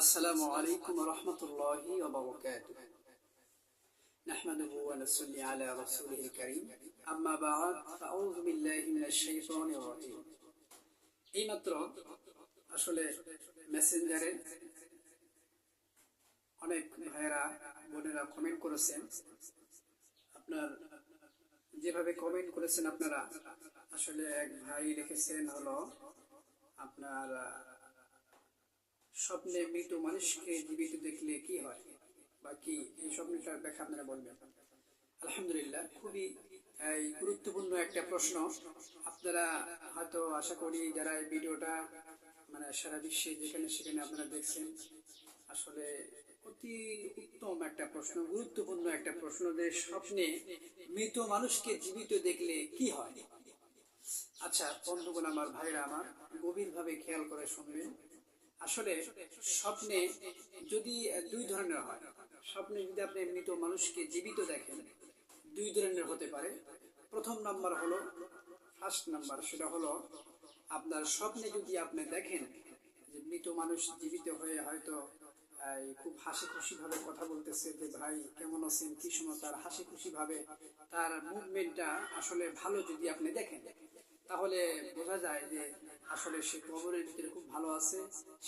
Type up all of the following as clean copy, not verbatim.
السلام عليكم ورحمة الله وبركاته. نحمده ونصلي على رسوله الكريم. أما بعد فأعوذ بالله من الشيطان الرجيم. এইমাত্র আসলে মেসেঞ্জারে অনেক ভাইয়েরা বোনেরা কমেন্ট করেছেন। আপনার যেভাবে কমেন্ট করেছেন আপনারা, আসলে এক ভাই লিখেছেন হলো আপনার স্বপ্নে মৃত মানুষকে জীবিত দেখলে কি হয় বা কি, এই স্বপ্নটার ব্যাখ্যা আপনারা বলবেন। আলহামদুলিল্লাহ, খুবই গুরুত্বপূর্ণ একটা প্রশ্ন। আপনারা হয়তো আশা করি যারা এই ভিডিওটা সারা বিশ্বে যেখানে সেখানে আপনারা দেখছেন, আসলে অতি উত্তম একটা প্রশ্ন, গুরুত্বপূর্ণ একটা প্রশ্ন যে স্বপ্নে মৃত মানুষকে জীবিত দেখলে কি হয়। আচ্ছা বন্ধুগণ, আমার ভাইরা আমার, গভীরভাবে খেয়াল করে শুনবেন। আসলে স্বপ্নে যদি দুই ধরনের হয়, স্বপ্নে যদি আপনি মৃত মানুষকে জীবিত দেখেন, দুই ধরনের হতে পারে। প্রথম নাম্বার হলো, ফার্স্ট নাম্বার, সেটা হলো আপনার স্বপ্নে যদি আপনি দেখেন যে মৃত মানুষ জীবিত হয়ে হয়তো খুব হাসি খুশি ভাবে কথা বলতেছে, যে ভাই কেমন আছেন, কি সমাচার, হাসি খুশি ভাবে তার মুভমেন্টটা আসলে ভালো যদি আপনি দেখেন, তাহলে বোঝা যায় যে আসলে সে কবরের ভিতরে খুব ভালো আছে,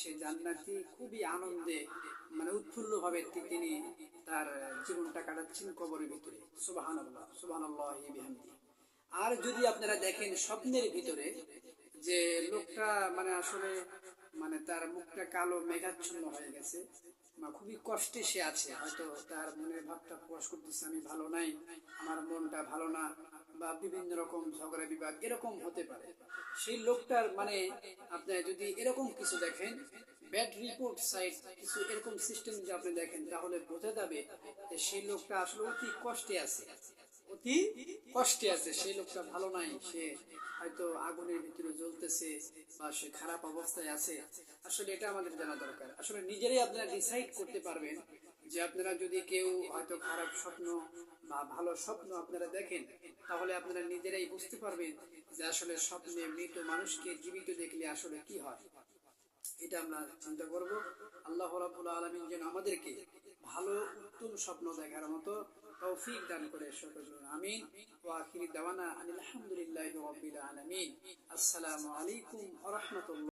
সে জান্নাতি, খুবই আনন্দে উৎফুল্ল ভাবে তিনি তার জীবনটা কাটাচ্ছেন কবরের ভিতরে। সুবহানাল্লাহ, সুবহানাল্লাহি বিহামদিহি। আর যদি আপনারা দেখেন স্বপ্নের ভিতরে যে লোকটা আসলে তার মুখটা কালো মেঘাচ্ছন্ন হয়ে গেছে, খুবই কষ্টে সে আছে, হয়তো তার মনের ভাবটা প্রকাশ করতেছে আমি ভালো নাই, আমার মনটা ভালো না, বা বিভিন্ন রকম ঝগড়া বিবাদ এরকম হতে পারে। সেই লোকটার আপনি যদি এরকম কিছু দেখেন, ব্যাড রিপোর্ট সাইট কিছু এরকম সিস্টেম যদি আপনি দেখেন, তাহলে বোঝা যাবে যে সেই লোকটা আসলে অতি কষ্টে আছে, অতি কষ্টে আছে, সেই লোকটা ভালো নাই, সে হয়তো আগুনের ভিতরে জ্বলতেছে বা সে খারাপ অবস্থায় আছে। আসলে এটা আমাদের জানা দরকার। আসলে নিজেরাই আপনারা ডিসাইড করতে পারবেন যে আপনারা যদি কেউ হয়তো খারাপ স্বপ্ন বা ভালো স্বপ্ন আপনারা দেখেন, তাহলে আপনারা নিজেরাই বুঝতে পারবেন যে আসলে স্বপ্নে মৃত মানুষকে জীবিত দেখলে আসলে কি হয়। এটা আমরা চিন্তা করব। আল্লাহ রাব্বুল আলামিন যেন আমাদেরকে ভালো উত্তম স্বপ্ন দেখার মতো তৌফিক দান করে, সকল আমিন। ওয়া আখিরি দাওয়ানা আলহামদুলিল্লাহি রাব্বিল আলামিন। আসসালামু আলাইকুম ওয়া রাহমাতুল্লাহ।